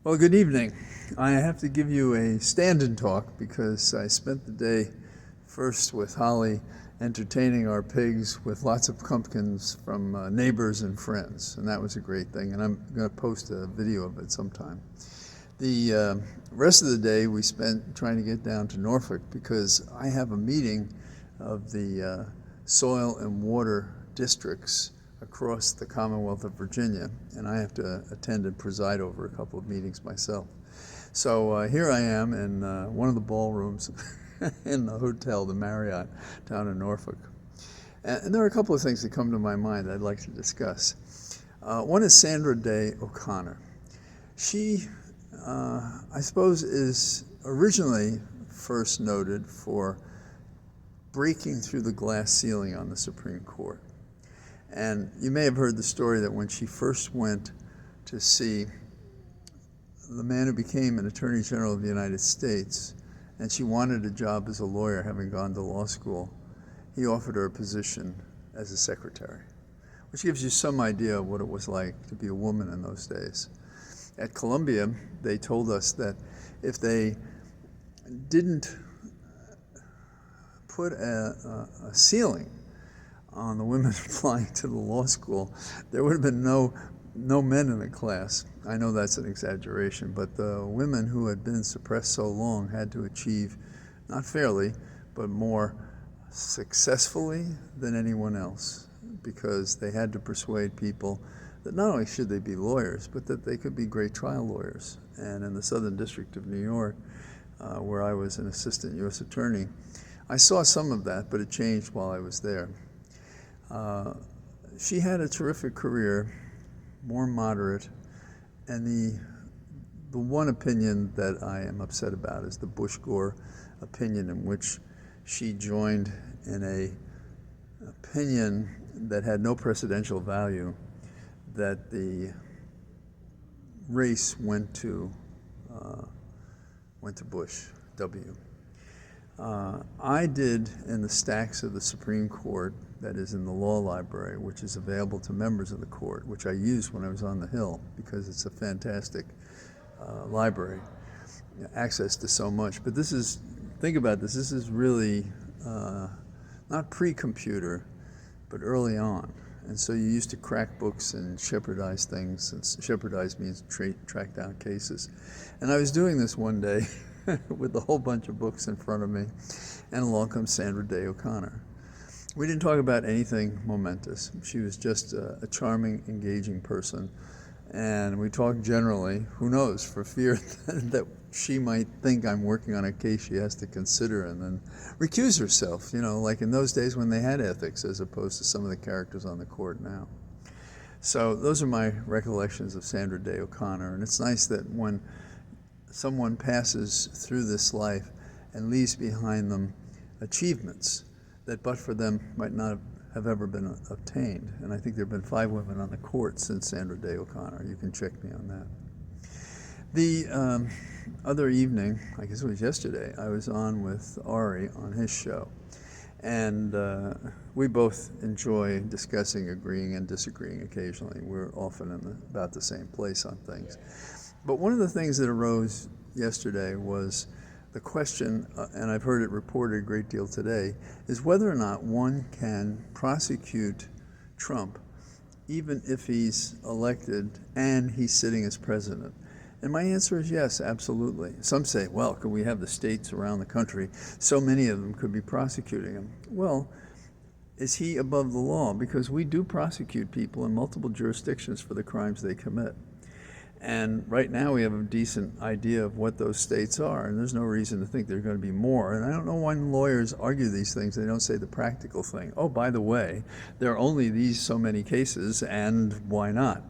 Well, good evening. I have to give you a stand-in talk because I spent the day first with Holly entertaining our pigs with lots of pumpkins from neighbors and friends, and that was a great thing, and I'm going to post a video of it sometime. The rest of the day we spent trying to get down to Norfolk because I have a meeting of the soil and water districts across the Commonwealth of Virginia, and I have to attend and preside over a couple of meetings myself. So here I am in one of the ballrooms in the hotel, the Marriott, down in Norfolk. And there are a couple of things that come to my mind that I'd like to discuss. One is Sandra Day O'Connor. She, I suppose, is originally first noted for breaking through the glass ceiling on the Supreme Court. And you may have heard the story that when she first went to see the man who became an Attorney General of the United States, and she wanted a job as a lawyer, having gone to law school, he offered her a position as a secretary, which gives you some idea of what it was like to be a woman in those days. At Columbia, they told us that if they didn't put a ceiling on the women applying to the law school, there would have been no men in the class. I know that's an exaggeration, but the women who had been suppressed so long had to achieve, not fairly, but more successfully than anyone else, because they had to persuade people that not only should they be lawyers, but that they could be great trial lawyers. And in the Southern District of New York, where I was an assistant U.S. attorney, I saw some of that, but it changed while I was there. She had a terrific career, more moderate, and the one opinion that I am upset about is the Bush-Gore opinion, in which she joined in a opinion that had no precedential value, that the race went to Bush W. I did in the stacks of the Supreme Court, that is in the law library, which is available to members of the court, which I used when I was on the Hill because it's a fantastic library, access to so much. But this is, think about this is really not pre-computer, but early on. And so you used to crack books and shepherdize things, and shepherdize means track down cases. And I was doing this one day with a whole bunch of books in front of me, and along comes Sandra Day O'Connor. We didn't talk about anything momentous. She was just a charming, engaging person, and we talked generally, who knows, for fear that she might think I'm working on a case she has to consider and then recuse herself, like in those days when they had ethics as opposed to some of the characters on the court now. So those are my recollections of Sandra Day O'Connor, and it's nice that when someone passes through this life and leaves behind them achievements that but for them might not have ever been obtained. And I think there have been 5 women on the court since Sandra Day O'Connor. You can check me on that. The other evening, I guess it was yesterday, I was on with Ari on his show. And we both enjoy discussing, agreeing, and disagreeing occasionally. We're often in about the same place on things. But one of the things that arose yesterday was the question, and I've heard it reported a great deal today, is whether or not one can prosecute Trump even if he's elected and he's sitting as president. And my answer is yes, absolutely. Some say, well, could we have the states around the country, so many of them could be prosecuting him? Well, is he above the law? Because we do prosecute people in multiple jurisdictions for the crimes they commit. And right now we have a decent idea of what those states are, and there's no reason to think there are going to be more. And I don't know why lawyers argue these things. They don't say the practical thing. Oh, by the way, there are only these so many cases, and why not?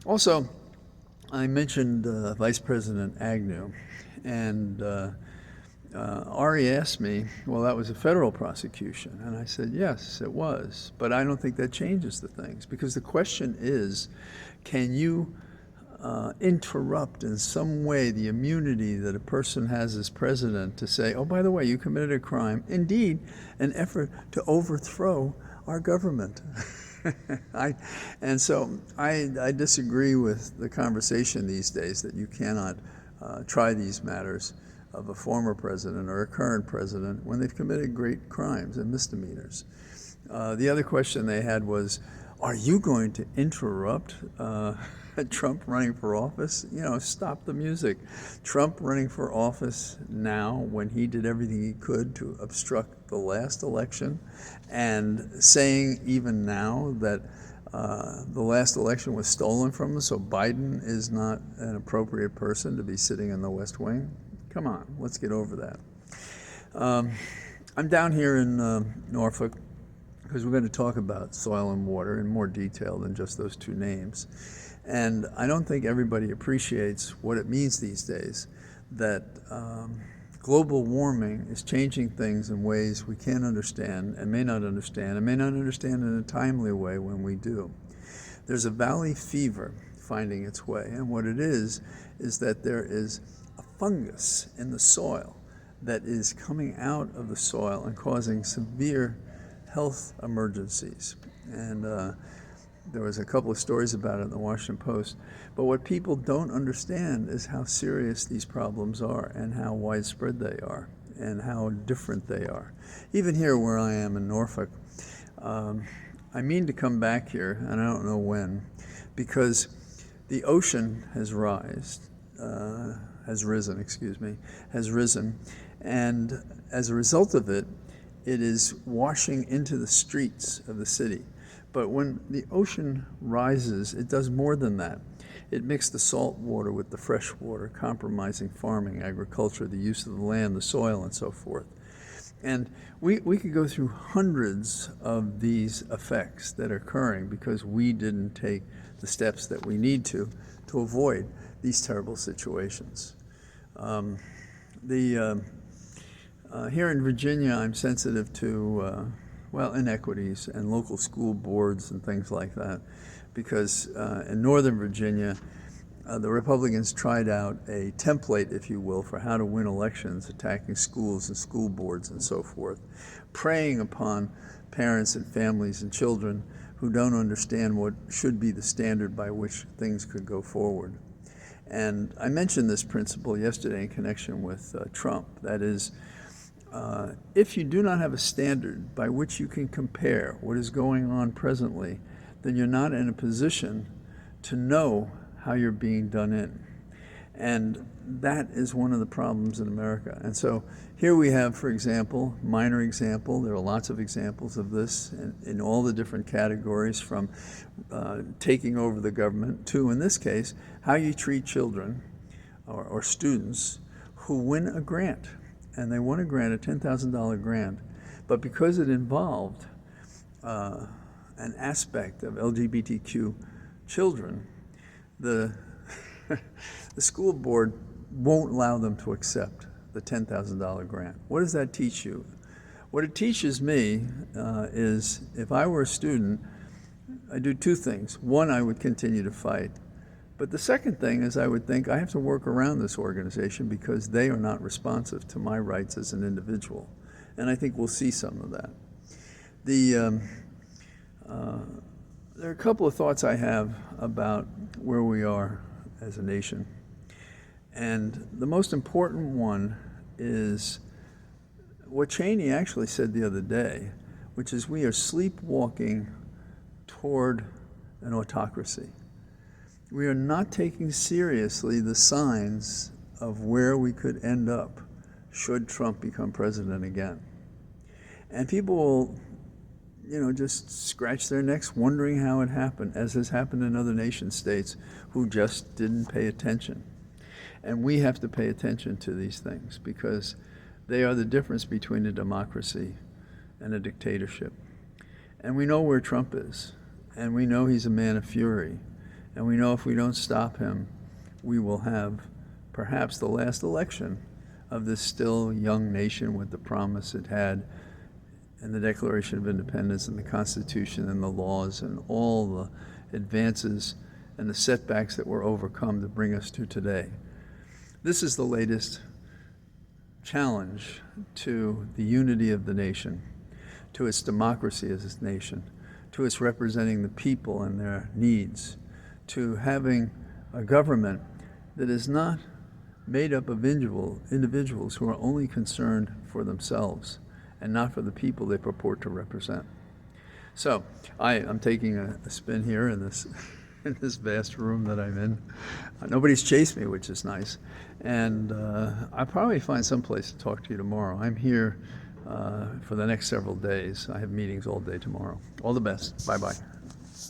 Also, I mentioned Vice President Agnew, and Ari asked me, well, that was a federal prosecution. And I said, yes, it was. But I don't think that changes the things, because the question is, can you interrupt in some way the immunity that a person has as president to say, oh, by the way, you committed a crime, indeed, an effort to overthrow our government. I disagree with the conversation these days that you cannot try these matters of a former president or a current president when they've committed great crimes and misdemeanors. The other question they had was, are you going to interrupt Trump running for office? Stop the music. Trump running for office now, when he did everything he could to obstruct the last election, and saying even now that the last election was stolen from us, so Biden is not an appropriate person to be sitting in the West Wing. Come on, let's get over that. I'm down here in Norfolk because we're going to talk about soil and water in more detail than just those two names. And I don't think everybody appreciates what it means these days, that global warming is changing things in ways we can't understand and may not understand in a timely way when we do. There's a valley fever finding its way, and what it is that there is a fungus in the soil that is coming out of the soil and causing severe health emergencies. And there was a couple of stories about it in the Washington Post. But what people don't understand is how serious these problems are and how widespread they are and how different they are. Even here where I am in Norfolk, I mean to come back here, and I don't know when, because the ocean has risen, and as a result of it, it is washing into the streets of the city. But when the ocean rises, it does more than that. It mixed the salt water with the fresh water, compromising farming, agriculture, the use of the land, the soil, and so forth. And we could go through hundreds of these effects that are occurring because we didn't take the steps that we need to avoid these terrible situations. Here in Virginia, I'm sensitive to inequities and local school boards and things like that, because in Northern Virginia, the Republicans tried out a template, if you will, for how to win elections, attacking schools and school boards and so forth, preying upon parents and families and children who don't understand what should be the standard by which things could go forward. And I mentioned this principle yesterday in connection with Trump. That is, if you do not have a standard by which you can compare what is going on presently, then you're not in a position to know how you're being done in. And that is one of the problems in America. And so here we have, for example, minor example, there are lots of examples of this in all the different categories, from taking over the government to, in this case, how you treat children or students who win a grant. And they won a grant, a $10,000 grant, but because it involved an aspect of LGBTQ children, the school board won't allow them to accept the $10,000 grant. What does that teach you? What it teaches me is, if I were a student, I'd do two things. One, I would continue to fight. But the second thing is, I would think I have to work around this organization because they are not responsive to my rights as an individual. And I think we'll see some of that. There are a couple of thoughts I have about where we are as a nation. And the most important one is what Cheney actually said the other day, which is we are sleepwalking toward an autocracy. We are not taking seriously the signs of where we could end up should Trump become president again. And people will, just scratch their necks wondering how it happened, as has happened in other nation states who just didn't pay attention. And we have to pay attention to these things because they are the difference between a democracy and a dictatorship. And we know where Trump is, and we know he's a man of fury. And we know if we don't stop him, we will have perhaps the last election of this still young nation with the promise it had in the Declaration of Independence and the Constitution and the laws and all the advances and the setbacks that were overcome to bring us to today. This is the latest challenge to the unity of the nation, to its democracy as its nation, to its representing the people and their needs, to having a government that is not made up of individuals who are only concerned for themselves and not for the people they purport to represent. So I'm taking a spin here in this in this vast room that I'm in. Nobody's chased me, which is nice. And I'll probably find some place to talk to you tomorrow. I'm here for the next several days. I have meetings all day tomorrow. All the best. Bye-bye.